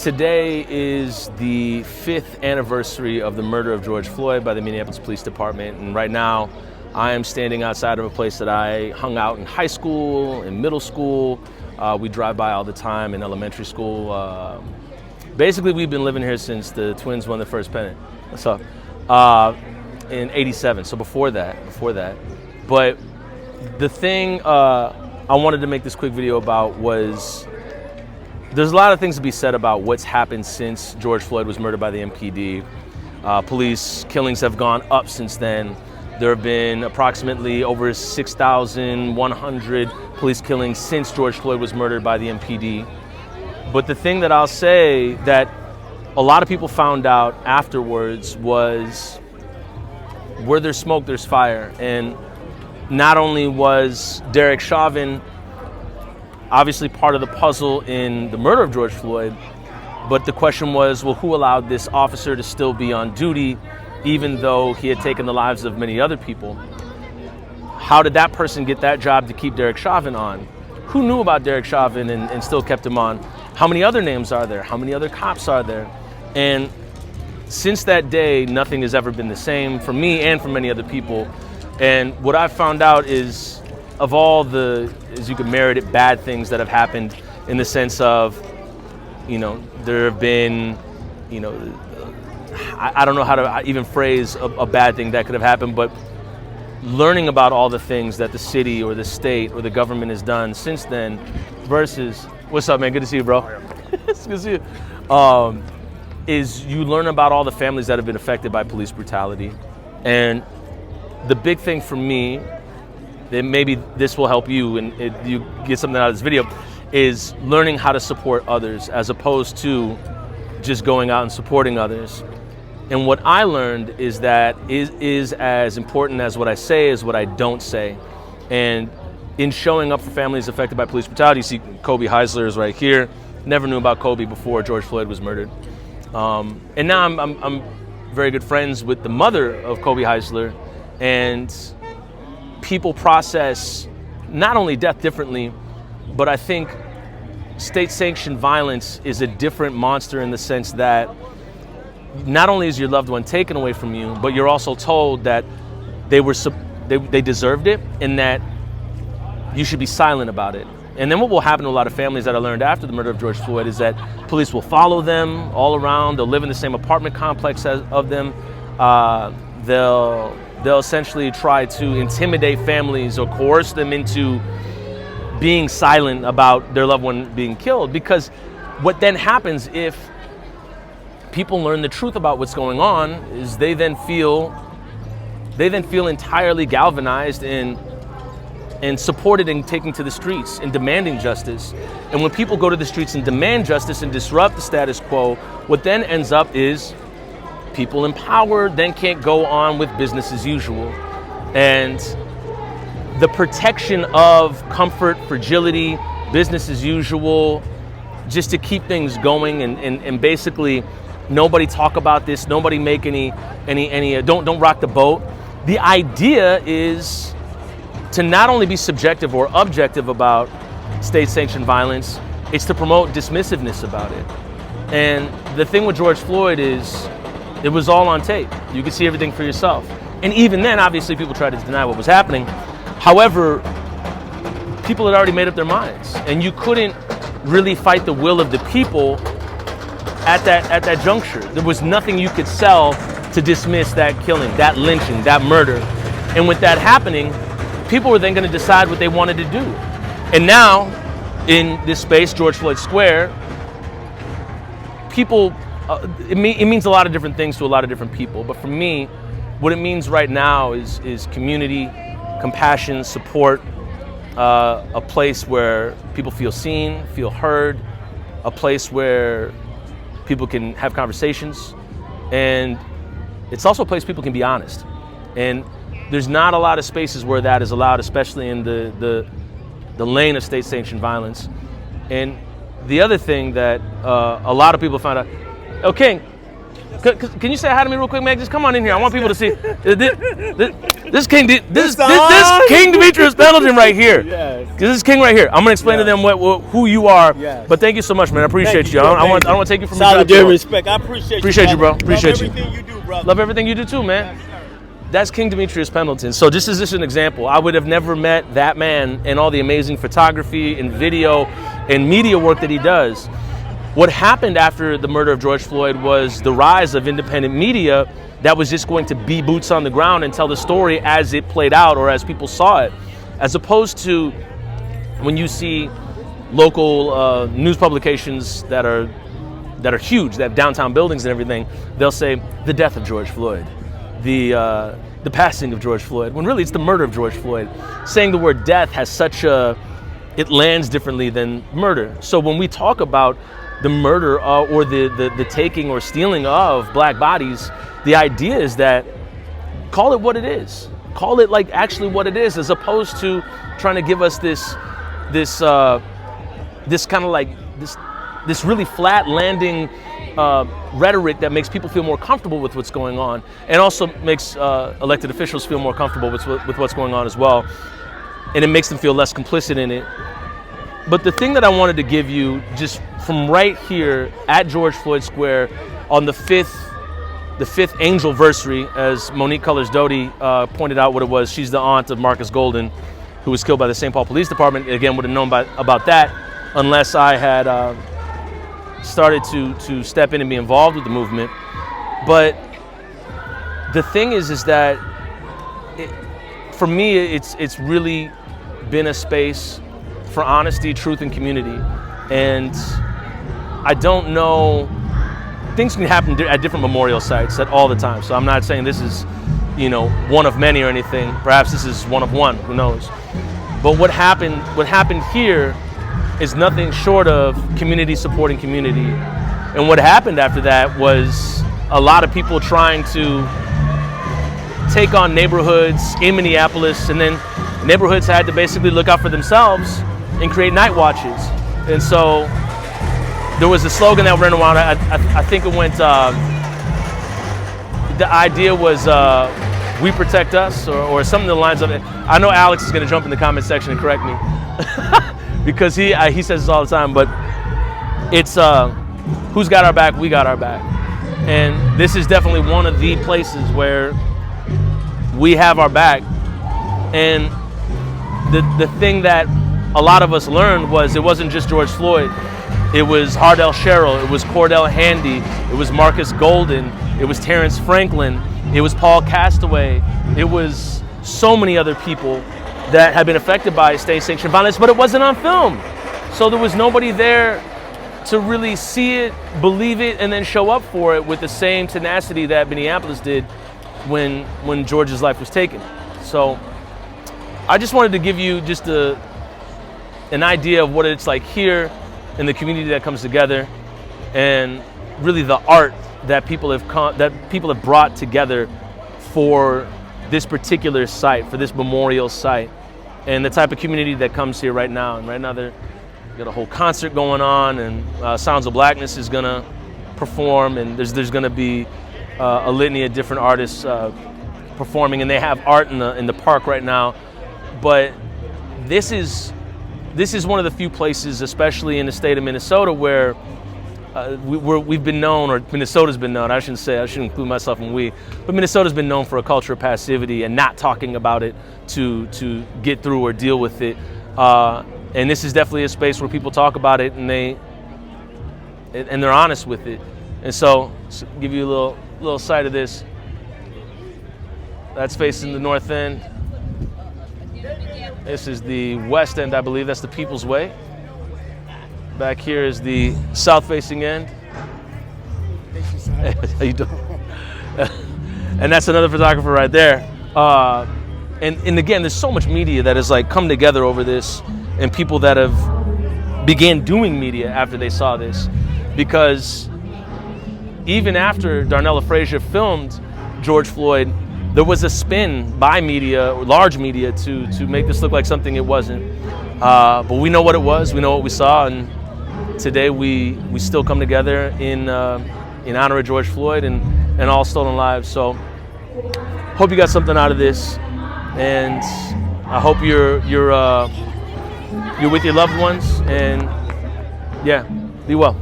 Today is the 5th anniversary of the murder of George Floyd by the Minneapolis Police Department, and right now I am standing outside of a place that I hung out in high school, in middle school. We drive by all the time in elementary school. Basically, we've been living here since the Twins won the first pennant. What's up? In '87, so before that. But the thing I wanted to make this quick video about was there's a lot of things to be said about what's happened since George Floyd was murdered by the MPD. Police killings have gone up since then. There have been approximately over 6,100 police killings since George Floyd was murdered by the MPD. But the thing that I'll say that a lot of people found out afterwards was where there's smoke, there's fire. And not only was Derek Chauvin obviously part of the puzzle in the murder of George Floyd, but the question was, well, who allowed this officer to still be on duty even though he had taken the lives of many other people? How did that person get that job to keep Derek Chauvin on? Who knew about Derek Chauvin and still kept him on? How many other names are there? How many other cops are there? And since that day, nothing has ever been the same for me and for many other people. And what I've found out is, of all the, as you can merit it, bad things that have happened in the sense of, there have been, I don't know how to even phrase a bad thing that could have happened, but learning about all the things that the city or the state or the government has done since then versus, what's up, man? Good to see you, bro. It's good to see you. Is you learn about all the families that have been affected by police brutality. And the big thing for me, that maybe this will help you and you get something out of this video, is learning how to support others as opposed to just going out and supporting others. And what I learned is that is as important as what I say is what I don't say. And in showing up for families affected by police brutality, you see Kobe Heisler is right here. Never knew about Kobe before George Floyd was murdered. And now I'm very good friends with the mother of Kobe Heisler, and people process not only death differently, but I think state-sanctioned violence is a different monster in the sense that not only is your loved one taken away from you, but you're also told that they deserved it and that you should be silent about it. And then what will happen to a lot of families that I learned after the murder of George Floyd is that police will follow them all around. They'll live in the same apartment complex of them. They'll essentially try to intimidate families or coerce them into being silent about their loved one being killed. Because what then happens if people learn the truth about what's going on is they then feel entirely galvanized and supported in taking to the streets and demanding justice. And when people go to the streets and demand justice and disrupt the status quo, what then ends up is people empowered then can't go on with business as usual. And the protection of comfort, fragility, business as usual, just to keep things going and basically nobody talk about this, nobody make any don't rock the boat. The idea is to not only be subjective or objective about state-sanctioned violence, it's to promote dismissiveness about it. And the thing with George Floyd is it was all on tape. You could see everything for yourself. And even then, obviously, people tried to deny what was happening. However, people had already made up their minds. And you couldn't really fight the will of the people at that juncture. There was nothing you could sell to dismiss that killing, that lynching, that murder. And with that happening, people were then going to decide what they wanted to do. And now, in this space, George Floyd Square, people, it means a lot of different things to a lot of different people. But for me, what it means right now is community, compassion, support, a place where people feel seen, feel heard, a place where people can have conversations. And it's also a place people can be honest. And there's not a lot of spaces where that is allowed, especially in the lane of state-sanctioned violence. And the other thing that a lot of people found out, okay, Can you say hi to me real quick, Meg? Just come on in here. I want people to see. This King Demetrius Pendleton right here. Yes. This is King right here. I'm gonna explain to them who you are. Yes. But thank you so much, man. I appreciate you. I don't want to take you from solid respect. I appreciate you, bro. Appreciate you. Love everything you do, bro. Love everything you do too, man. That's King Demetrius Pendleton. So just as an example, I would have never met that man and all the amazing photography and video and media work that he does. What happened after the murder of George Floyd was the rise of independent media that was just going to be boots on the ground and tell the story as it played out or as people saw it, as opposed to when you see local news publications that are huge, that have downtown buildings and everything. They'll say the death of George Floyd, the passing of George Floyd, when really it's the murder of George Floyd. Saying the word death has it lands differently than murder. So when we talk about the murder or the taking or stealing of black bodies, the idea is that call it what it is. Call it like actually what it is, as opposed to trying to give us this kind of like this really flat landing rhetoric that makes people feel more comfortable with what's going on, and also makes elected officials feel more comfortable with what's going on as well, and it makes them feel less complicit in it. But the thing that I wanted to give you, just from right here at George Floyd Square on the fifth angelversary, as Monique Cullors-Doty pointed out what it was. She's the aunt of Marcus Golden, who was killed by the St. Paul Police Department. Again, would have known about that unless I had started to step in and be involved with the movement. But the thing is that for me, it's really been a space for honesty, truth, and community. And I don't know, things can happen at different memorial sites all the time. So I'm not saying this is, one of many or anything. Perhaps this is one of one, who knows. But what happened here is nothing short of community supporting community. And what happened after that was a lot of people trying to take on neighborhoods in Minneapolis, and then neighborhoods had to basically look out for themselves and create night watches. And so there was a slogan that ran around. I think it went, the idea was we protect us, or something along the lines of it. I know Alex is gonna jump in the comment section and correct me because he says this all the time, but it's who's got our back? We got our back. And this is definitely one of the places where we have our back. And the thing that a lot of us learned was it wasn't just George Floyd. It was Hardell Sherrill, it was Cordell Handy, it was Marcus Golden, it was Terrence Franklin, it was Paul Castaway, it was so many other people that had been affected by state-sanctioned violence, but it wasn't on film. So there was nobody there to really see it, believe it, and then show up for it with the same tenacity that Minneapolis did when George's life was taken. So I just wanted to give you just an idea of what it's like here in the community that comes together, and really the art that people have brought together for this particular site, for this memorial site, and the type of community that comes here right now. And right now they've got a whole concert going on, and Sounds of Blackness is gonna perform, and there's gonna be a litany of different artists performing, and they have art in the park right now. But this is one of the few places, especially in the state of Minnesota, where we've been known, or Minnesota's been known, I shouldn't include myself in we, but Minnesota's been known for a culture of passivity and not talking about it to get through or deal with it. And this is definitely a space where people talk about it and they're honest with it. And so give you a little sight of this. That's facing the north end. This is the west end, I believe. That's the People's Way. Back here is the south-facing end. How you doing? And that's another photographer right there. And again, there's so much media that has come together over this, and people that have began doing media after they saw this, because even after Darnella Frazier filmed George Floyd, there was a spin by media, large media, to make this look like something it wasn't. But we know what it was, we know what we saw, and today we still come together in in honor of George Floyd and all stolen lives. So hope you got something out of this, and I hope you're with your loved ones, and yeah, be well.